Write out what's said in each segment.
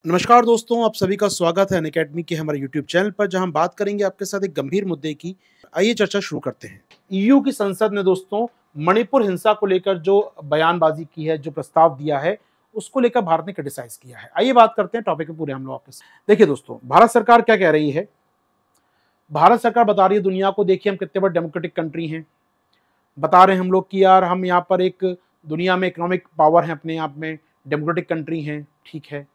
नमस्कार दोस्तों, आप सभी का स्वागत है अनअकैडमी के हमारे यूट्यूब चैनल पर, जहां हम बात करेंगे आपके साथ एक गंभीर मुद्दे की। आइए चर्चा शुरू करते हैं। ईयू की संसद ने दोस्तों मणिपुर हिंसा को लेकर जो बयानबाजी की है, जो प्रस्ताव दिया है, उसको लेकर भारत ने क्रिटिसाइज किया है। आइए बात करते हैं टॉपिक पे पूरे हम लोग आपके साथ। देखिए दोस्तों, भारत सरकार क्या कह रही है। भारत सरकार बता रही है दुनिया को, देखिए हम कितने बड़े डेमोक्रेटिक कंट्री हैं। बता रहे हैं हम लोग कि यार हम यहाँ पर एक दुनिया में इकोनॉमिक पावर है, अपने आप में डेमोक्रेटिक कंट्री हैं, ठीक है,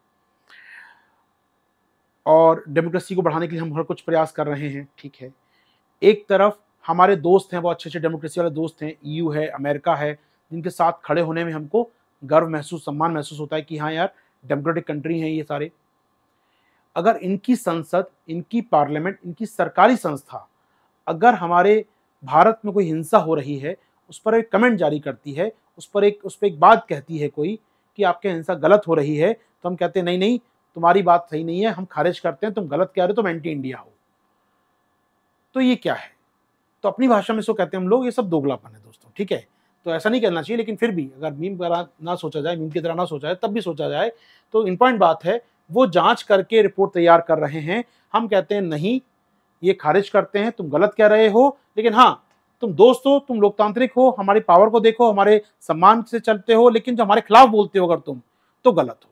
और डेमोक्रेसी को बढ़ाने के लिए हम हर कुछ प्रयास कर रहे हैं, ठीक है। एक तरफ हमारे दोस्त हैं, वो अच्छे अच्छे डेमोक्रेसी वाले दोस्त हैं, ईयू है, अमेरिका है, जिनके साथ खड़े होने में हमको गर्व महसूस, सम्मान महसूस होता है कि हाँ यार डेमोक्रेटिक कंट्री हैं ये सारे। अगर इनकी संसद, इनकी पार्लियामेंट, इनकी सरकारी संस्था अगर हमारे भारत में कोई हिंसा हो रही है, उस पर एक कमेंट जारी करती है, उस पर एक बात कहती है कोई कि आपके हिंसा गलत हो रही है, तो हम कहते हैं नहीं नहीं, तुम्हारी बात सही नहीं है, हम खारिज करते हैं, तुम गलत कह रहे हो, तुम एंटी इंडिया हो। तो ये क्या है? तो अपनी भाषा में इसको कहते हैं हम लोग, ये सब दोगलापन है दोस्तों, ठीक है। तो ऐसा नहीं करना चाहिए, लेकिन फिर भी अगर मीम तरह ना सोचा जाए, मीम की तरह ना सोचा जाए, तब भी सोचा जाए तो इंपॉर्टेंट बात है, वो जांच करके रिपोर्ट तैयार कर रहे हैं। हम कहते हैं नहीं, ये खारिज करते हैं, तुम गलत कह रहे हो, लेकिन हाँ तुम दोस्त हो, तुम लोकतांत्रिक हो, हमारी पावर को देखो, हमारे सम्मान से चलते हो, लेकिन जो हमारे खिलाफ बोलते हो अगर तुम, तो गलत हो।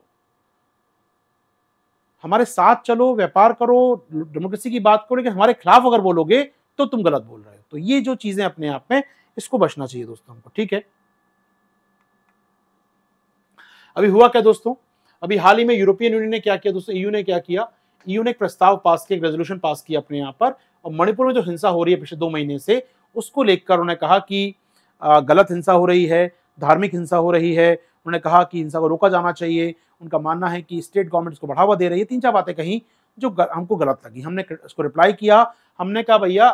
हमारे साथ चलो, व्यापार करो, डेमोक्रेसी की बात करो, लेकिन हमारे खिलाफ अगर बोलोगे तो तुम गलत बोल रहे हो। तो ये जो चीजें अपने आप में, इसको बचना चाहिए दोस्तों हमको, ठीक है। अभी हुआ क्या दोस्तों, अभी हाल ही में यूरोपियन यूनियन ने क्या किया दोस्तों, ईयू ने क्या किया, ईयू ने एक प्रस्ताव पास किया, एक रेजोल्यूशन पास किया अपने यहाँ पर, और मणिपुर में जो हिंसा हो रही है पिछले 2 महीने से, उसको लेकर उन्होंने कहा कि गलत हिंसा हो रही है, धार्मिक हिंसा हो रही है। उन्होंने कहा कि हिंसा को रोका जाना चाहिए। उनका मानना है कि स्टेट गवर्नमेंट इसको बढ़ावा दे रही है। 3-4 बातें कही जो हमको गलत लगी। हमने उसको रिप्लाई किया, हमने कहा भैया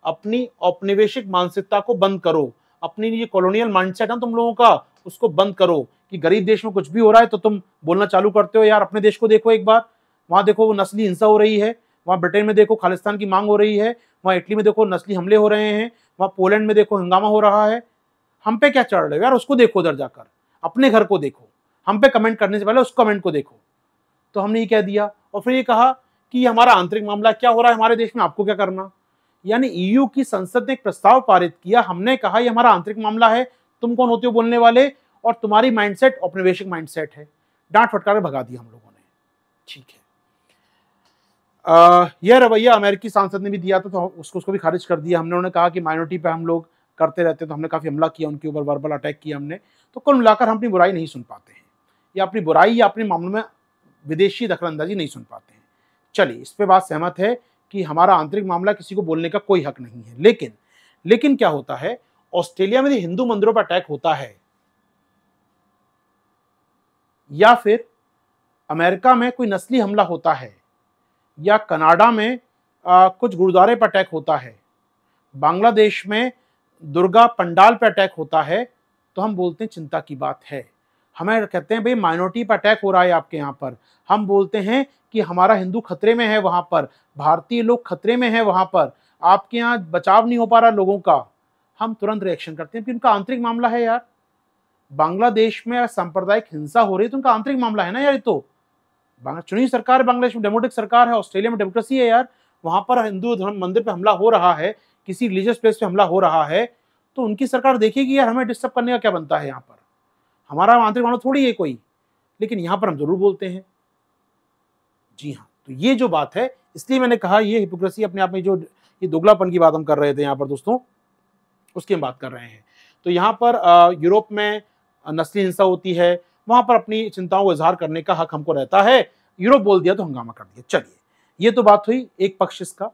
अपनी औपनिवेशिक मानसिकता को बंद करो, अपनी ये कॉलोनियल माइंडसेट है तुम लोगों का, उसको बंद करो कि गरीब देश में कुछ भी हो रहा है तो तुम बोलना चालू करते हो। यार अपने देश को देखो एक बार, वहां देखो वो नस्ली हिंसा हो रही है, वहां ब्रिटेन में देखो खालिस्तान की मांग हो रही है, वहां इटली में देखो नस्ली हमले हो रहे हैं, वहां पोलैंड में देखो हंगामा हो रहा है। हम पे क्या चढ़ रहे हो यार, उसको देखो, उधर जाकर अपने घर को देखो, हम पे कमेंट करने से पहले उस कमेंट को देखो। तो हमने ये कह दिया, और फिर ये कहा कि ये हमारा आंतरिक मामला, क्या हो रहा है हमारे देश में, आपको क्या करना। यानी ईयू की संसद ने एक प्रस्ताव पारित किया, हमने कहा ये हमारा आंतरिक मामला है, तुम कौन होते हो बोलने वाले, और तुम्हारी माइंडसेट औपनिवेशिक माइंडसेट है। डांट फटकार भगा दिया हम लोगों ने, ठीक है। यह रवैया अमेरिकी सांसद ने भी दिया था, तो उसको भी खारिज कर दिया हमने। उन्होंने कहा कि माइनॉरिटी पे हम लोग करते रहते, तो हमने काफी हमला किया उनके ऊपर, वर्बल अटैक किया हमने। तो कुल मिलाकर हम अपनी बुराई नहीं सुन पाते हैं, या अपनी बुराई या अपने मामलों में विदेशी दखलंदाजी नहीं सुन पाते हैं। चलिए, इस पे बात सहमत है कि हमारा आंतरिक मामला किसी को बोलने का कोई हक नहीं है। लेकिन क्या होता है, ऑस्ट्रेलिया में हिंदू मंदिरों पर अटैक होता है, या फिर अमेरिका में कोई नस्ली हमला होता है, या कनाडा में कुछ गुरुद्वारे पर अटैक होता है, बांग्लादेश में दुर्गा पंडाल पर अटैक होता है, तो हम बोलते हैं चिंता की बात है। हमें कहते हैं भाई माइनॉरिटी पर अटैक हो रहा है आपके यहाँ पर, हम बोलते हैं कि हमारा हिंदू खतरे में है, वहां पर भारतीय लोग खतरे में है, वहां पर आपके यहाँ बचाव नहीं हो पा रहा लोगों का, हम तुरंत रिएक्शन करते हैं कि उनका आंतरिक मामला है यार। बांग्लादेश में सांप्रदायिक हिंसा हो रही है तो उनका आंतरिक मामला है ना यार। ये तो चुनी सरकार है, बांग्लादेश में डेमोक्रेटिक सरकार है, ऑस्ट्रेलिया में डेमोक्रेसी है यार। वहां पर हिंदू धर्म मंदिर पे हमला हो रहा है, किसी रिलीजियस प्लेस पे हमला हो रहा है, तो उनकी सरकार देखेगी यार हमें डिस्टर्ब करने का क्या बनता है यहाँ पर, हमारा आंतरिक मामला थोड़ी है कोई। लेकिन यहाँ पर हम जरूर बोलते हैं। जी हाँ, तो ये जो बात है, इसलिए मैंने कहा ये हिपोक्रेसी अपने आप में, जो ये दोगलापन की बात हम कर रहे थे यहाँ पर दोस्तों, उसकी हम बात कर रहे हैं। तो यहाँ पर यूरोप में नस्ली हिंसा होती है, वहां पर अपनी चिंताओं को इजहार करने का हक हमको रहता है। यूरोप बोल दिया तो हंगामा कर दिया। चलिए, ये तो बात हुई एक पक्ष इसका।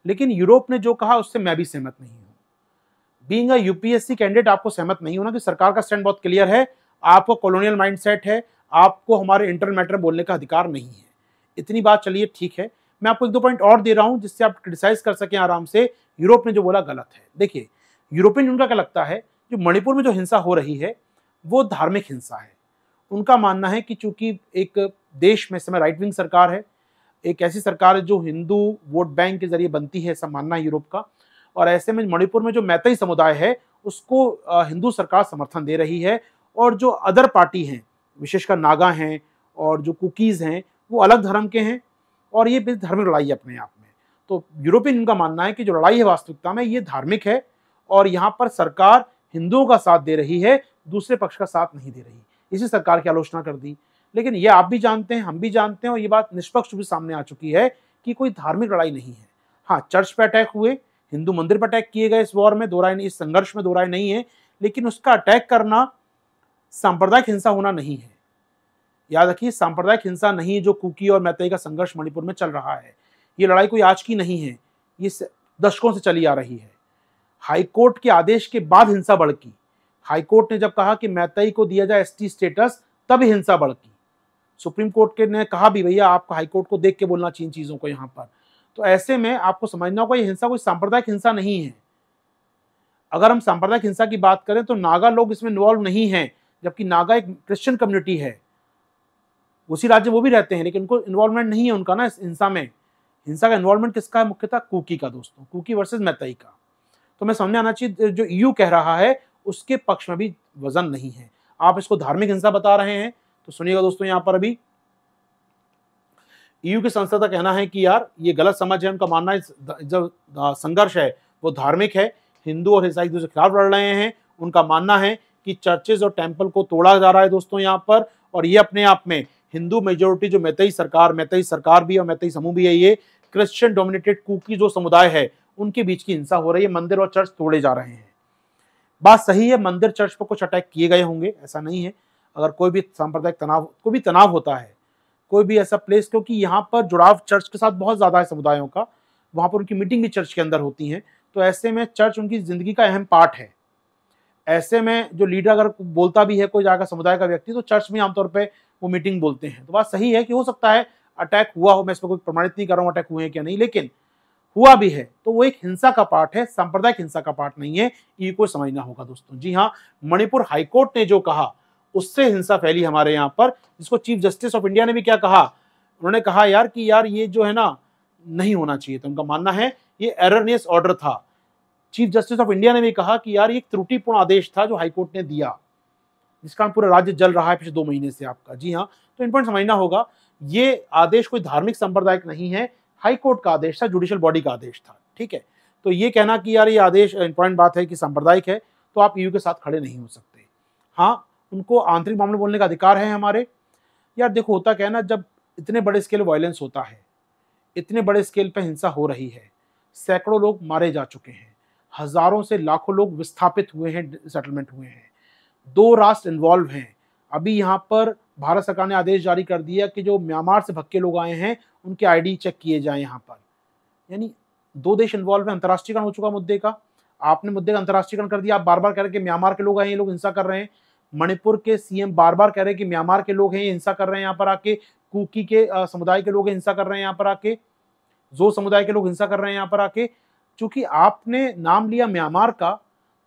लेकिन यूरोप ने जो कहा उससे मैं भी सहमत नहीं हूं। बीइंग अ यूपीएससी कैंडिडेट आपको सहमत नहीं होना कि सरकार का स्टैंड बहुत क्लियर है, आपको कॉलोनियल माइंडसेट है, आपको हमारे इंटरनल मैटर बोलने का अधिकार नहीं है। इतनी बात चलिए ठीक है, मैं आपको 1-2 पॉइंट और दे रहा हूं जिससे आप क्रिटिसाइज कर सकें आराम से। यूरोप ने जो बोला गलत है। देखिए, यूरोपियन यूनियन का क्या लगता है, जो मणिपुर में जो हिंसा हो रही है वो धार्मिक हिंसा है। उनका मानना है कि चूंकि एक देश में इस समय राइट विंग सरकार है, एक ऐसी सरकार है जो हिंदू वोट बैंक के जरिए बनती है, ऐसा मानना है यूरोप का, और ऐसे में मणिपुर में जो मैतेई समुदाय है उसको हिंदू सरकार समर्थन दे रही है, और जो अदर पार्टी हैं, विशेषकर नागा हैं और जो कुकीज़ हैं वो अलग धर्म के हैं, और ये धार्मिक लड़ाई है अपने आप में। तो यूरोपियन यूनियन का मानना है कि जो लड़ाई है वास्तविकता में ये धार्मिक है, और यहाँ पर सरकार हिंदुओं का साथ दे रही है, दूसरे पक्ष का साथ नहीं दे रही। इसी सरकार की आलोचना कर दी। लेकिन ये आप भी जानते हैं, हम भी जानते हैं, और ये बात निष्पक्ष रूप से सामने आ चुकी है कि कोई धार्मिक लड़ाई नहीं है। हाँ, चर्च पे अटैक हुए, हिंदू मंदिर पर अटैक किए गए, इस वॉर में दो राय नहीं, इस संघर्ष में दो राय नहीं है, लेकिन उसका अटैक करना सांप्रदायिक हिंसा होना नहीं है। याद रखिए, सांप्रदायिक हिंसा नहीं जो कुकी और मैतेई का संघर्ष मणिपुर में चल रहा है। ये लड़ाई कोई आज की नहीं है, ये दशकों से चली आ रही है। हाईकोर्ट के आदेश के बाद हिंसा भड़की। हाईकोर्ट ने जब कहा कि मैतेई को दिया जाए एसटी स्टेटस, तब हिंसा भड़की। सुप्रीम कोर्ट के ने कहा भी भैया आपको हाईकोर्ट को देख के बोलना चाहिए चीजों को यहाँ पर। तो ऐसे में आपको समझना होगा ये हिंसा कोई सांप्रदायिक हिंसा नहीं है। अगर हम सांप्रदायिक हिंसा की बात करें तो नागा लोग इसमें इन्वॉल्व नहीं हैं, जबकि नागा एक क्रिश्चियन कम्युनिटी है, उसी राज्य वो भी रहते हैं, लेकिन उनको इन्वॉल्वमेंट नहीं है उनका ना इस हिंसा में। हिंसा का इन्वॉल्वमेंट किसका है? मुख्यतः कुकी का दोस्तों, कुकी वर्सेस मैतेई का। तो मैं समझ आना चाहिए जो ईयू कह रहा है उसके पक्ष में भी वजन नहीं है। आप इसको धार्मिक हिंसा बता रहे हैं, तो सुनिएगा दोस्तों, यहाँ पर अभी ईयू की संसद का कहना है कि यार ये गलत समझ है। उनका मानना है जो संघर्ष है वो धार्मिक है, हिंदू और ईसाई एक दूसरे के खिलाफ लड़ रहे हैं। उनका मानना है कि चर्चेज और टेम्पल को तोड़ा जा रहा है दोस्तों यहाँ पर, और ये अपने आप में हिंदू मेजोरिटी जो मैतेई सरकार भी और मैतेई समूह भी है, ये क्रिश्चियन डोमिनेटेड कुकी जो समुदाय है उनके बीच की हिंसा हो रही है, मंदिर और चर्च तोड़े जा रहे हैं। बात सही है, मंदिर चर्च पर कुछ अटैक किए गए होंगे, ऐसा नहीं है। अगर कोई भी सांप्रदायिक तनाव होता है, कोई भी ऐसा प्लेस, क्योंकि यहाँ पर जुड़ाव चर्च के साथ बहुत ज्यादा है समुदायों का, वहां पर उनकी मीटिंग भी चर्च के अंदर होती है, तो ऐसे में चर्च उनकी जिंदगी का अहम पार्ट है। ऐसे में जो लीडर अगर बोलता भी है कोई जाकर समुदाय का व्यक्ति, तो चर्च में आमतौर पर वो मीटिंग बोलते हैं। तो बात सही है कि हो सकता है अटैक हुआ हो, मैं इस पर कोई प्रमाणित नहीं कर रहा हूँ अटैक हुए हैं क्या नहीं, लेकिन हुआ भी है तो वो एक हिंसा का पार्ट है, सांप्रदायिक हिंसा का पार्ट नहीं है। ये को समझना होगा दोस्तों। जी हाँ, मणिपुर हाईकोर्ट ने जो कहा उससे हिंसा फैली हमारे यहाँ पर, जिसको चीफ जस्टिस ऑफ इंडिया ने भी क्या कहा, उन्होंने कहा यार कि यार ये जो है ना नहीं होना चाहिए। तो उनका मानना है ये एररनियस ऑर्डर था। चीफ जस्टिस ऑफ इंडिया ने भी कहा कि यार ये त्रुटिपूर्ण आदेश था जो हाईकोर्ट ने दिया, जिसका पूरा राज्य जल रहा है पिछले 2 महीने से आपका। जी हाँ, तो इंपॉर्टेंट समझना होगा, ये आदेश कोई धार्मिक सांप्रदायिक नहीं है, हाईकोर्ट का आदेश था, जुडिशियल बॉडी का आदेश था। ठीक है, तो ये कहना कि यार ये आदेश इंपॉर्टेंट बात है कि सांप्रदायिक है, तो आप ईयू के साथ खड़े नहीं हो सकते। हाँ, उनको आंतरिक मामले बोलने का अधिकार है हमारे। यार देखो होता क्या है ना, जब इतने बड़े स्केल वायलेंस होता है, इतने बड़े स्केल पे हिंसा हो रही है, सैकड़ों लोग मारे जा चुके हैं, हजारों से लाखों लोग विस्थापित हुए हैं, सेटलमेंट हुए हैं, 2 राष्ट्र इन्वॉल्व हैं। अभी यहाँ पर भारत सरकार ने आदेश जारी कर दिया कि जो म्यांमार से भक्के लोग आए हैं उनके आईडी चेक किए जाएं यहाँ पर। यानी 2 देश इन्वॉल्व है, अंतर्राष्ट्रीयकरण हो चुका मुद्दे का। आपने मुद्दे का अंतर्राष्ट्रीयकरण कर दिया, आप बार बार कह रहे हैं कि म्यांमार के लोग आए, ये लोग हिंसा कर रहे हैं। मणिपुर के सीएम बार बार कह रहे हैं कि म्यांमार के लोग हैं, ये हिंसा कर रहे हैं यहाँ पर आके, कुकी के समुदाय के लोग हिंसा कर रहे हैं यहाँ पर आके, जो समुदाय के लोग हिंसा कर रहे हैं यहाँ पर आके। चूंकि आपने नाम लिया म्यांमार का,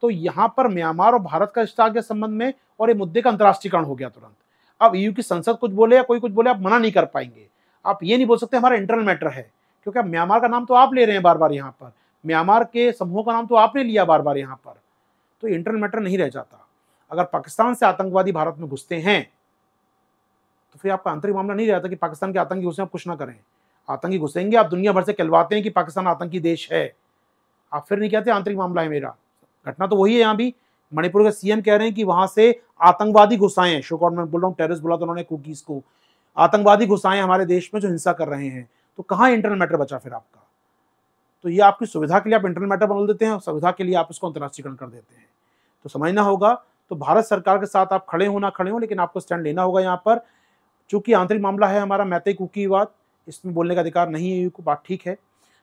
तो यहाँ पर म्यांमार और भारत का रिश्ता आ गया संबंध में, और ये मुद्दे का अंतर्राष्ट्रीयकरण हो गया तुरंत। अब ईयू की संसद कुछ बोले या कोई कुछ बोले, आप मना नहीं कर पाएंगे। आप ये नहीं बोल सकते हमारा इंटरनल मैटर है, क्योंकि अब म्यांमार का नाम तो आप ले रहे हैं बार बार यहाँ पर, म्यांमार के समूह का नाम तो आपने लिया बार बार यहाँ पर, तो इंटरनल मैटर नहीं रह जाता। अगर पाकिस्तान से आतंकवादी भारत में घुसते हैं तो फिर आपका आंतरिक मामला नहीं रहता कि पाकिस्तान के आतंकी घुसे, आप कुछ ना करें। आतंकी घुसेंगे, आप दुनिया भर से कहलवाते हैं कि पाकिस्तान आतंकी देश है, आप फिर नहीं कहते आंतरिक मामला है मेरा। घटना तो वही है, यहाँ भी मणिपुर के सीएम कह रहे हैं कि वहां से आतंकवादी घुसाए हैं, शो कॉज मैं बोल रहा हूँ, टेररिस्ट बोला तो उन्होंने कुकीज को, आतंकवादी घुसाए हमारे देश में जो हिंसा कर रहे हैं। तो कहाँ इंटरनल मैटर बचा फिर आपका? तो ये आपकी सुविधा के लिए आप इंटरनल मैटर बोल देते हैं, और सुविधा के लिए आप इसको अंतर्राष्ट्रीयकरण कर देते हैं। तो समझना होगा, तो भारत सरकार के साथ आप खड़े हो ना खड़े हो, लेकिन आपको स्टैंड लेना होगा यहाँ पर। चूंकि आंतरिक मामला है हमारा मैतेई कुकी विवाद, इसमें बोलने का अधिकार नहीं है ईयू को, बात ठीक है,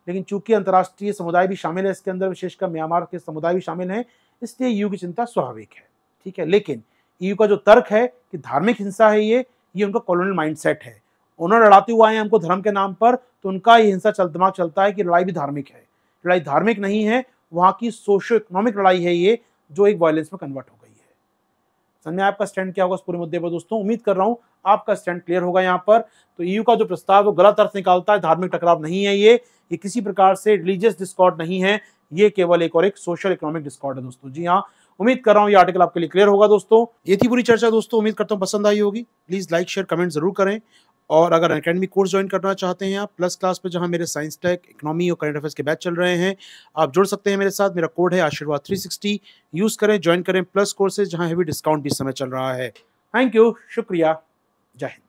लेकिन चूंकि अंतर्राष्ट्रीय समुदाय भी शामिल है इसके अंदर, विशेषकर म्यांमार के समुदाय भी शामिल हैं, इसलिए ईयू की चिंता स्वाभाविक है। ठीक है, लेकिन ईयू का जो तर्क है कि धार्मिक हिंसा है, ये उनका कॉलोनियल माइंडसेट है। उन्होंने लड़ाते हुए आए हैं हमको धर्म के नाम पर, तो उनका ये हिंसा दिमाग चलता है कि लड़ाई भी धार्मिक है। लड़ाई धार्मिक नहीं है, वहां की सोशियो इकोनॉमिक लड़ाई है ये, जो एक वायलेंस में कन्वर्ट हो गई है। समझे आपका स्टैंड क्या होगा इस पूरे मुद्दे पर दोस्तों? उम्मीद कर रहा हूं आपका स्टैंड क्लियर होगा यहाँ पर। तो ईयू का जो प्रस्ताव वो गलत अर्थ निकालता है, धार्मिक टकराव नहीं है ये किसी प्रकार से रिलीजियस डिस्कॉर्ड नहीं है, ये केवल एक और एक सोशल इकोनॉमिक डिस्कॉर्ड है दोस्तों। जी हाँ, उम्मीद कर रहा हूं ये आर्टिकल आपके लिए क्लियर होगा दोस्तों। ये थी पूरी चर्चा दोस्तों, उम्मीद करता हूं पसंद आई होगी। प्लीज लाइक शेयर कमेंट जरूर करें, और अगर अनअकैडमी कोर्स ज्वाइन करना चाहते हैं आप प्लस क्लास पे, जहां मेरे साइंस टेक, इकोनॉमी और करंट अफेयर्स के बैच चल रहे हैं, आप जुड़ सकते हैं मेरे साथ। मेरा कोड है आशीर्वाद 360, यूज करें, ज्वाइन करें प्लस कोर्सेज, जहां हेवी डिस्काउंट भी इस समय चल रहा है। थैंक यू, शुक्रिया, जय हिंद।